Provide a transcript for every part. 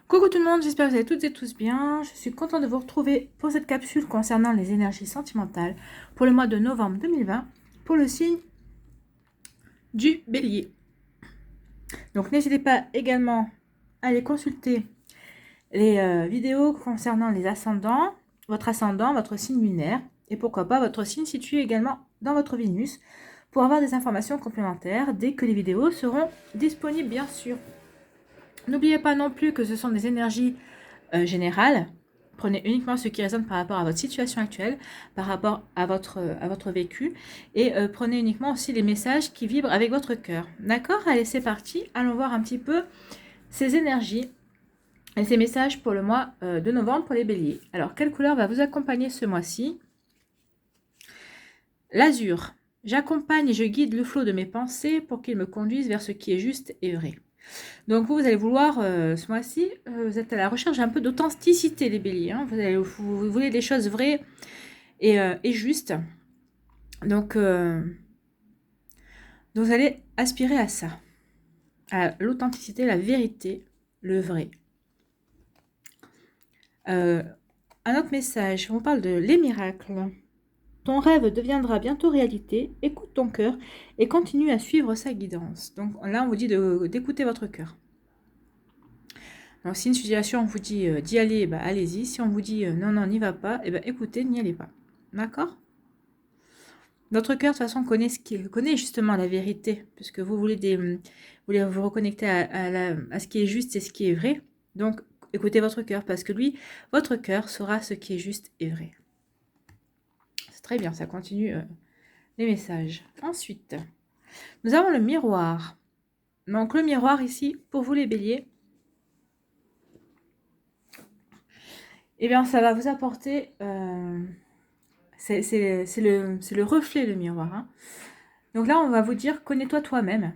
Coucou tout le monde, j'espère que vous allez toutes et tous bien. Je suis contente de vous retrouver pour cette capsule concernant les énergies sentimentales pour le mois de novembre 2020 pour le signe du Bélier. Donc n'hésitez pas également à aller consulter les vidéos concernant les ascendants, votre signe lunaire et pourquoi pas votre signe situé également dans votre Vénus pour avoir des informations complémentaires dès que les vidéos seront disponibles bien sûr. N'oubliez pas non plus que ce sont des énergies générales. Prenez uniquement ce qui résonne par rapport à votre situation actuelle, par rapport à votre vécu. Et prenez uniquement aussi les messages qui vibrent avec votre cœur. D'accord? Allez, c'est parti. Allons voir un petit peu ces énergies et ces messages pour le mois de novembre pour les béliers. Alors, quelle couleur va vous accompagner ce mois-ci? L'azur. J'accompagne et je guide le flot de mes pensées pour qu'il me conduise vers ce qui est juste et vrai. Donc vous allez vouloir, ce mois-ci, vous êtes à la recherche un peu d'authenticité, les béliers. Hein. Vous voulez des choses vraies et justes. Donc vous allez aspirer à ça. À l'authenticité, la vérité, le vrai. Un autre message, on parle de les miracles. Ton rêve deviendra bientôt réalité. Écoute ton cœur et continue à suivre sa guidance. Donc là, on vous dit d'écouter votre cœur. Donc, si une situation on vous dit d'y aller, bah, allez-y. Si on vous dit non, non, n'y va pas, eh ben, écoutez, n'y allez pas. D'accord? Notre cœur, de toute façon, connaît justement la vérité, puisque vous voulez vous reconnecter à ce qui est juste et ce qui est vrai. Donc, écoutez votre cœur, parce que lui, votre cœur saura ce qui est juste et vrai. C'est très bien, ça continue les messages. Ensuite, nous avons le miroir. Donc, le miroir ici, pour vous les béliers, eh bien, ça va vous apporter... c'est le reflet, le miroir. Hein. Donc là, on va vous dire, connais-toi toi-même.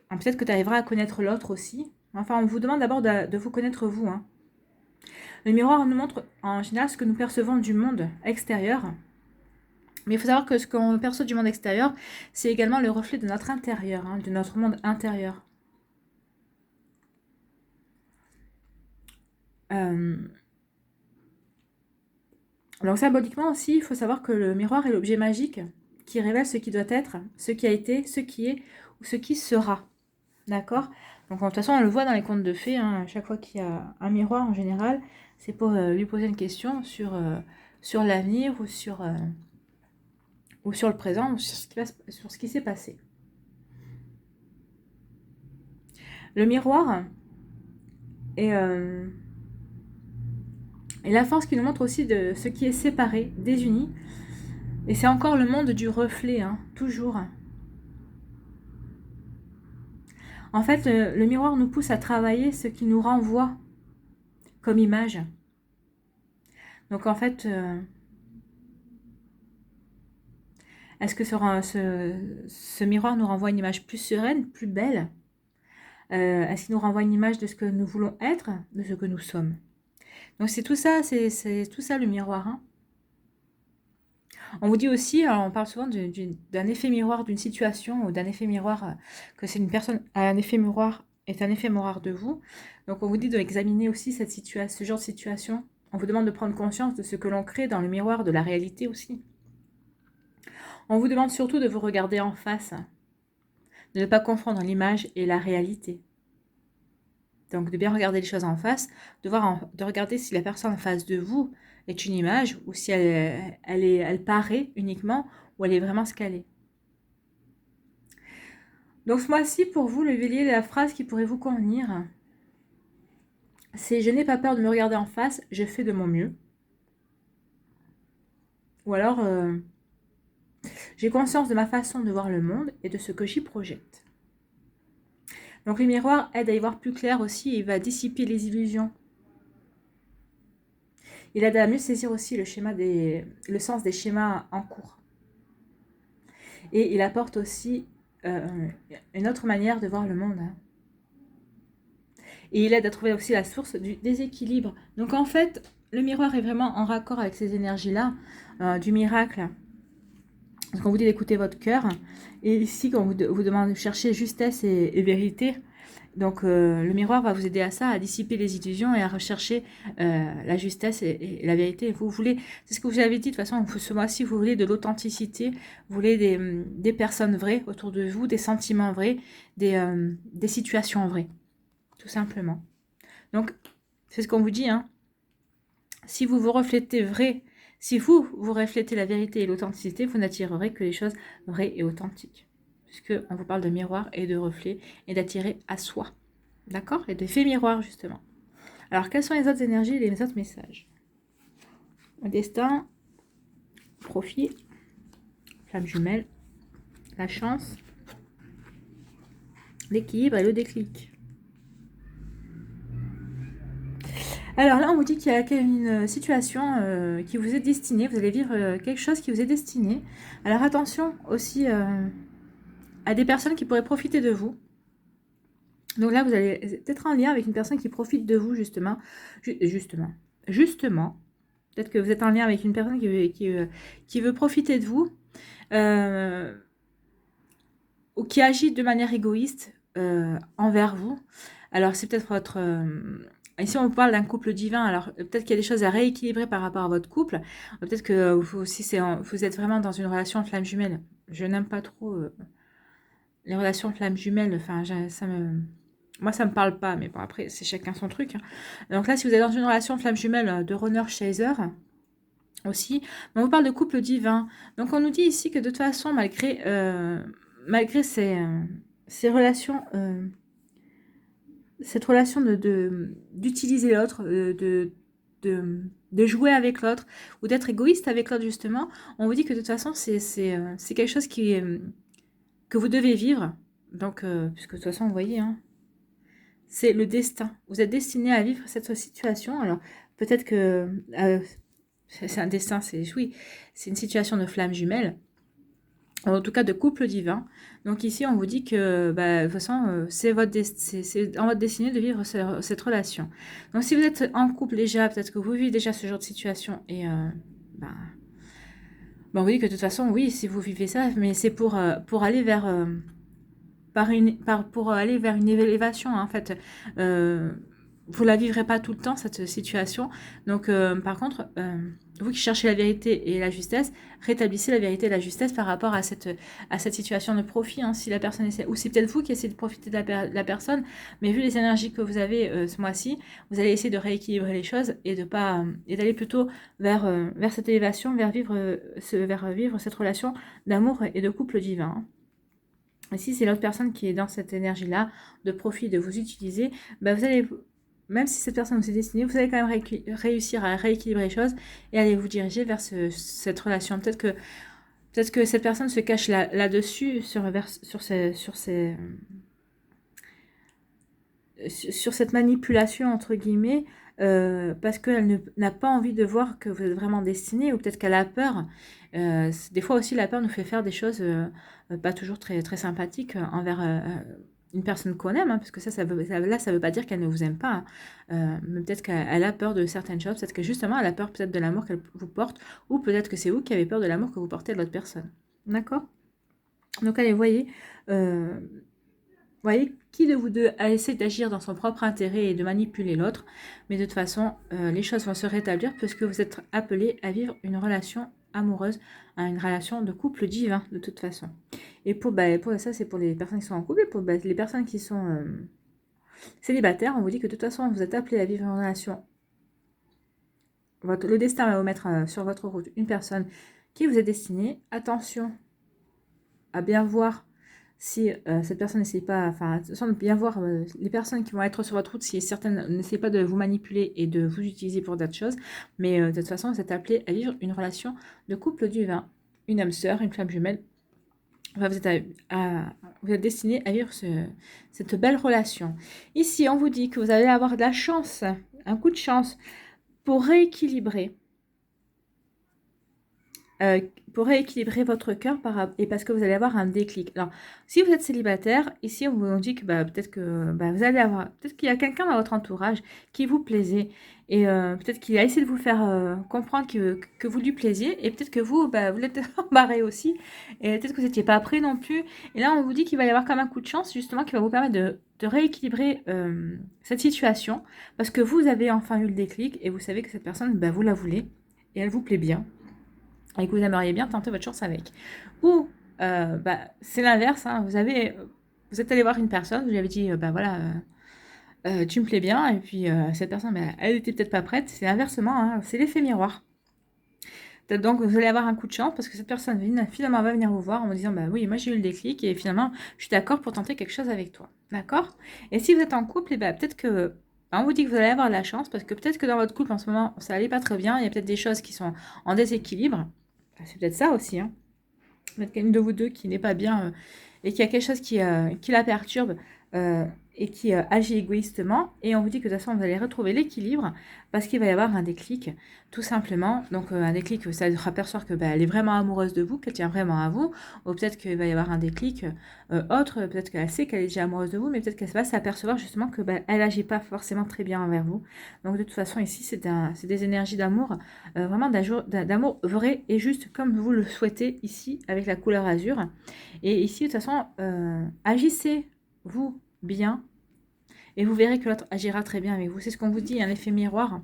Peut-être que tu arriveras à connaître l'autre aussi. Enfin, on vous demande d'abord de vous connaître vous. Hein. Le miroir nous montre en général ce que nous percevons du monde extérieur. Mais il faut savoir que ce qu'on perçoit du monde extérieur, c'est également le reflet de notre intérieur, hein, de notre monde intérieur. Donc symboliquement aussi, il faut savoir que le miroir est l'objet magique qui révèle ce qui doit être, ce qui a été, ce qui est ou ce qui sera. D'accord? Donc de toute façon, on le voit dans les contes de fées, hein, à chaque fois qu'il y a un miroir en général, c'est pour lui poser une question sur l'avenir ou sur le présent ou sur ce qui s'est passé. Le miroir est la force qui nous montre aussi de ce qui est séparé, désuni. Et c'est encore le monde du reflet, hein, toujours. En fait, le miroir nous pousse à travailler ce qui nous renvoie comme image. Donc en fait, est-ce que ce miroir nous renvoie une image plus sereine, plus belle? Est-ce qu'il nous renvoie une image de ce que nous voulons être, de ce que nous sommes? Donc c'est tout ça, c'est tout ça le miroir. Hein. On vous dit aussi, alors on parle souvent d'un effet miroir d'une situation ou d'un effet miroir, que c'est une personne a un effet miroir, est un effet miroir de vous. Donc on vous dit d'examiner aussi ce genre de situation. On vous demande de prendre conscience de ce que l'on crée dans le miroir de la réalité aussi. On vous demande surtout de vous regarder en face, de ne pas confondre l'image et la réalité. Donc de bien regarder les choses en face, de regarder si la personne en face de vous est une image ou si elle paraît uniquement ou elle est vraiment ce qu'elle est. Donc ce mois-ci, pour vous, le bélier, la phrase qui pourrait vous convenir, c'est « Je n'ai pas peur de me regarder en face, je fais de mon mieux ». Ou alors « J'ai conscience de ma façon de voir le monde et de ce que j'y projette ». Donc le miroir aide à y voir plus clair aussi, il va dissiper les illusions. Il aide à mieux saisir aussi le sens des schémas en cours. Et il apporte aussi une autre manière de voir le monde. Hein. Et il aide à trouver aussi la source du déséquilibre. Donc en fait, le miroir est vraiment en raccord avec ces énergies-là, du miracle. Quand on vous dit d'écouter votre cœur, et ici, quand on vous demande de chercher justesse et vérité, Donc, le miroir va vous aider à ça, à dissiper les illusions et à rechercher la justesse et la vérité. Vous voulez, c'est ce que vous avez dit, de toute façon, ce mois-ci, vous voulez de l'authenticité, vous voulez des personnes vraies autour de vous, des sentiments vrais, des situations vraies, tout simplement. Donc, c'est ce qu'on vous dit, hein. Si vous vous reflétez vrai, si vous reflétez la vérité et l'authenticité, vous n'attirerez que les choses vraies et authentiques. Puisqu'on vous parle de miroir et de reflet et d'attirer à soi. D'accord? Et d'effet miroir, justement. Alors, quelles sont les autres énergies et les autres messages? Le destin, profit, flamme jumelle, la chance, l'équilibre et le déclic. Alors là, on vous dit qu'il y a une situation qui vous est destinée. Vous allez vivre quelque chose qui vous est destiné. Alors attention aussi à des personnes qui pourraient profiter de vous. Donc là, vous allez être en lien avec une personne qui profite de vous, justement. Justement. Peut-être que vous êtes en lien avec une personne qui veut profiter de vous. Ou qui agit de manière égoïste envers vous. Alors, c'est peut-être votre... ici, on vous parle d'un couple divin. Alors, peut-être qu'il y a des choses à rééquilibrer par rapport à votre couple. Peut-être que vous aussi, vous êtes vraiment dans une relation flamme jumelle. Je n'aime pas trop les relations flamme jumelle. Enfin, moi, ça me parle pas. Mais bon, après, c'est chacun son truc. Hein. Donc là, si vous êtes dans une relation flamme jumelle de runner-chaser aussi, on vous parle de couple divin. Donc, on nous dit ici que de toute façon, malgré ces relations, cette relation d'utiliser l'autre, de jouer avec l'autre, ou d'être égoïste avec l'autre, justement, on vous dit que de toute façon, c'est quelque chose que vous devez vivre. Donc, puisque de toute façon, vous voyez, hein, c'est le destin. Vous êtes destiné à vivre cette situation. Alors, peut-être que c'est un destin, oui, c'est une situation de flamme jumelle. En tout cas de couple divin. Donc ici, on vous dit que de toute façon, c'est en votre destinée de vivre cette relation. Donc si vous êtes en couple déjà, peut-être que vous vivez déjà ce genre de situation et on vous dit que de toute façon, oui, si vous vivez ça, mais c'est pour aller vers pour aller vers une élévation, hein, en fait. Vous la vivrez pas tout le temps, cette situation. Donc, par contre, vous qui cherchez la vérité et la justesse, rétablissez la vérité et la justesse par rapport à cette situation de profit. Hein, si la personne essaie, ou c'est peut-être vous qui essayez de profiter de la personne, mais vu les énergies que vous avez ce mois-ci, vous allez essayer de rééquilibrer les choses et de pas et d'aller plutôt vers cette élévation, vers vivre cette relation d'amour et de couple divin. Hein. Et si c'est l'autre personne qui est dans cette énergie-là, de profit, de vous utiliser, vous allez, même si cette personne vous est destinée, vous allez quand même réussir à rééquilibrer les choses et aller vous diriger vers cette relation. Peut-être que cette personne se cache là-dessus, sur cette manipulation, entre guillemets, parce qu'elle n'a pas envie de voir que vous êtes vraiment destiné, ou peut-être qu'elle a peur. Des fois aussi, la peur nous fait faire des choses pas toujours très, très sympathiques envers une personne qu'on aime, hein, parce que ça veut pas dire qu'elle ne vous aime pas. Hein. Mais peut-être qu'elle a peur de certaines choses, peut-être que justement, elle a peur peut-être de l'amour qu'elle vous porte, ou peut-être que c'est vous qui avez peur de l'amour que vous portez de l'autre personne. D'accord? Donc, allez, voyez qui de vous deux a essayé d'agir dans son propre intérêt et de manipuler l'autre, mais de toute façon, les choses vont se rétablir puisque vous êtes appelés à vivre une relation amoureuse, une relation de couple divin de toute façon. Et pour ça, c'est pour les personnes qui sont en couple, et pour les personnes qui sont célibataires, on vous dit que de toute façon, vous êtes appelés à vivre une relation. Le destin va vous mettre sur votre route une personne qui vous est destinée. Attention à bien voir si cette personne n'essaie pas, enfin, de bien voir les personnes qui vont être sur votre route, si certaines n'essaient pas de vous manipuler et de vous utiliser pour d'autres choses, mais de toute façon, vous êtes appelé à vivre une relation de couple divin, une âme sœur, une flamme jumelle. Enfin, vous êtes destiné à vivre cette belle relation. Ici, on vous dit que vous allez avoir de la chance, un coup de chance, pour rééquilibrer euh, pour rééquilibrer votre cœur et parce que vous allez avoir un déclic. Alors, si vous êtes célibataire, ici on vous dit que bah, peut-être que bah, vous allez avoir, peut-être qu'il y a quelqu'un dans votre entourage qui vous plaisait et peut-être qu'il a essayé de vous faire comprendre que vous lui plaisiez et peut-être que vous, bah, vous l'êtes embarré aussi et peut-être que vous n'étiez pas prêt non plus. Et là, on vous dit qu'il va y avoir quand même un coup de chance justement qui va vous permettre de rééquilibrer cette situation parce que vous avez enfin eu le déclic et vous savez que cette personne, bah, vous la voulez et elle vous plaît bien et que vous aimeriez bien tenter votre chance avec. Ou bah, c'est l'inverse, hein, vous êtes allé voir une personne, vous lui avez dit bah voilà, tu me plais bien, et puis cette personne, bah, elle était peut-être pas prête. C'est inversement, hein, c'est l'effet miroir. Donc vous allez avoir un coup de chance parce que cette personne finalement va venir vous voir en vous disant bah oui, moi j'ai eu le déclic et finalement je suis d'accord pour tenter quelque chose avec toi. D'accord? Et si vous êtes en couple, et bah, peut-être que on vous dit que vous allez avoir de la chance parce que peut-être que dans votre couple en ce moment ça allait pas très bien, il y a peut-être des choses qui sont en déséquilibre. C'est peut-être ça aussi, hein. Peut-être qu'il y a une de vous deux qui n'est pas bien et qu'il y a quelque chose qui la perturbe euh, et qui agit égoïstement. Et on vous dit que de toute façon, vous allez retrouver l'équilibre parce qu'il va y avoir un déclic, tout simplement. Donc, un déclic, ça va apercevoir que bah, elle est vraiment amoureuse de vous, qu'elle tient vraiment à vous. Ou peut-être qu'il va y avoir un déclic autre, peut-être qu'elle sait qu'elle est déjà amoureuse de vous, mais peut-être qu'elle va s'apercevoir justement que bah, elle n'agit pas forcément très bien envers vous. Donc, de toute façon, ici, c'est des énergies d'amour, vraiment d'amour vrai et juste comme vous le souhaitez ici avec la couleur azur. Et ici, de toute façon, agissez-vous bien et vous verrez que l'autre agira très bien avec vous. C'est ce qu'on vous dit, un effet miroir.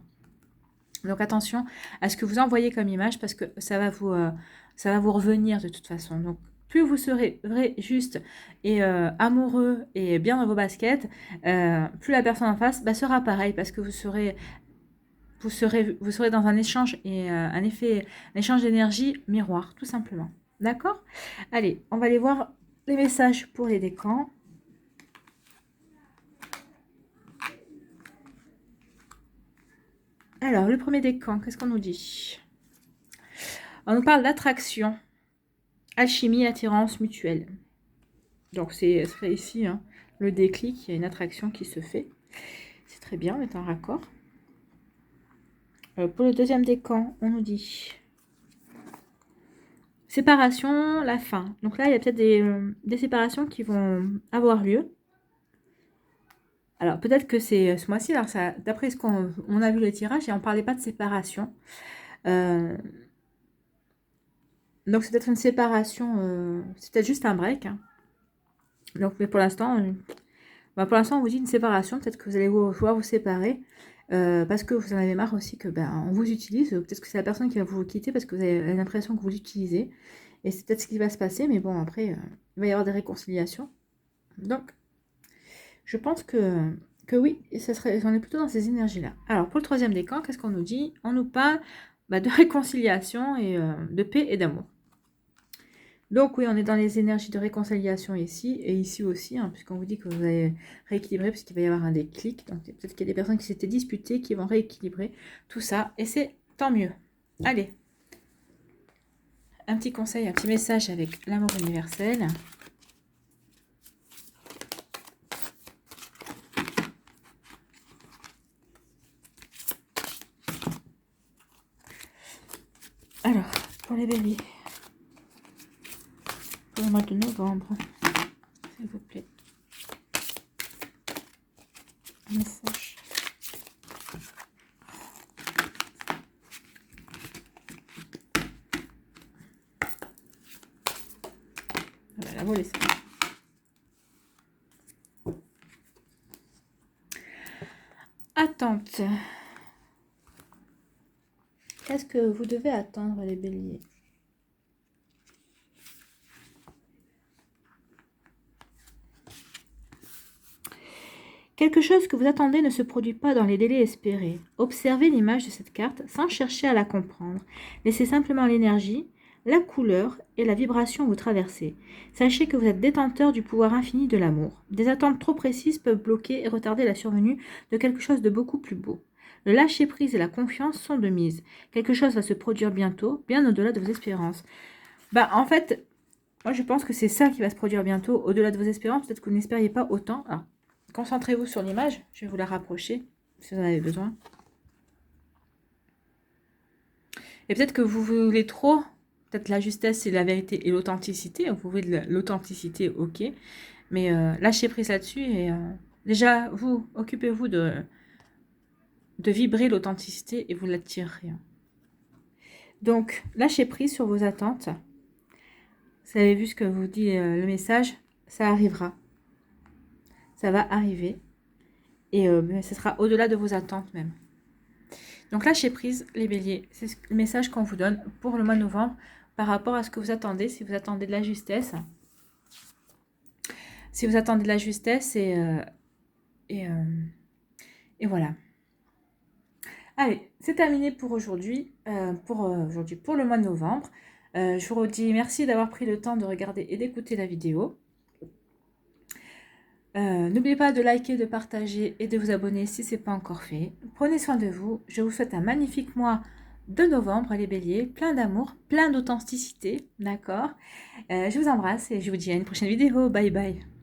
Donc attention à ce que vous envoyez comme image parce que ça va vous revenir de toute façon. Donc plus vous serez vrai, juste et amoureux et bien dans vos baskets, plus la personne en face sera pareil parce que vous serez dans un échange et un échange d'énergie miroir, tout simplement. D'accord? Allez, on va aller voir les messages pour les décans. Alors, le premier décan, qu'est-ce qu'on nous dit? On nous parle d'attraction, alchimie, attirance mutuelle. Donc, ce serait ici hein, le déclic, il y a une attraction qui se fait. C'est très bien, on est en raccord. Pour le deuxième décan, on nous dit séparation, la fin. Donc là, il y a peut-être des séparations qui vont avoir lieu. Alors, peut-être que c'est ce mois-ci, alors d'après ce qu'on a vu le tirage, et on ne parlait pas de séparation. Donc, c'est peut-être une séparation, c'est peut-être juste un break. Hein. Donc, mais pour l'instant, on vous dit une séparation. Peut-être que vous allez pouvoir vous séparer parce que vous en avez marre aussi que on vous utilise. Peut-être que c'est la personne qui va vous quitter parce que vous avez l'impression que vous l'utilisez. Et c'est peut-être ce qui va se passer. Mais bon, après, il va y avoir des réconciliations. Donc, je pense que oui, on est plutôt dans ces énergies-là. Alors, pour le troisième décan, qu'est-ce qu'on nous dit? On nous parle de réconciliation et de paix et d'amour. Donc oui, on est dans les énergies de réconciliation ici, et ici aussi, hein, puisqu'on vous dit que vous allez rééquilibrer, puisqu'il va y avoir un déclic. Donc peut-être qu'il y a des personnes qui s'étaient disputées, qui vont rééquilibrer tout ça, et c'est tant mieux. Allez, un petit conseil, un petit message avec l'amour universel. Alors, pour les béliers, pour le mois de novembre, s'il vous plaît. Message. La voler ça. Attente. Qu'est-ce que vous devez attendre, les béliers? Quelque chose que vous attendez ne se produit pas dans les délais espérés. Observez l'image de cette carte sans chercher à la comprendre. Laissez simplement l'énergie, la couleur et la vibration vous traverser. Sachez que vous êtes détenteur du pouvoir infini de l'amour. Des attentes trop précises peuvent bloquer et retarder la survenue de quelque chose de beaucoup plus beau. Le lâcher-prise et la confiance sont de mise. Quelque chose va se produire bientôt, bien au-delà de vos espérances. En fait, moi je pense que c'est ça qui va se produire bientôt, au-delà de vos espérances. Peut-être que vous n'espériez pas autant. Alors, concentrez-vous sur l'image. Je vais vous la rapprocher si vous en avez besoin. Et peut-être que vous voulez trop Peut-être la justesse, c'est la vérité et l'authenticité. Vous pouvez de l'authenticité, ok. Mais lâchez prise là-dessus et déjà, vous, occupez-vous de vibrer l'authenticité et vous l'attirerez. Donc, lâchez prise sur vos attentes. Vous avez vu ce que vous dit le message, ça arrivera. Ça va arriver. Et ce sera au-delà de vos attentes même. Donc, lâchez prise, les béliers. C'est le message qu'on vous donne pour le mois de novembre par rapport à ce que vous attendez. Si vous attendez de la justesse. Si vous attendez de la justesse et voilà. Allez, c'est terminé pour aujourd'hui, pour le mois de novembre. Je vous redis merci d'avoir pris le temps de regarder et d'écouter la vidéo. N'oubliez pas de liker, de partager et de vous abonner si ce n'est pas encore fait. Prenez soin de vous. Je vous souhaite un magnifique mois de novembre, les béliers. Plein d'amour, plein d'authenticité, d'accord. Je vous embrasse et je vous dis à une prochaine vidéo. Bye bye.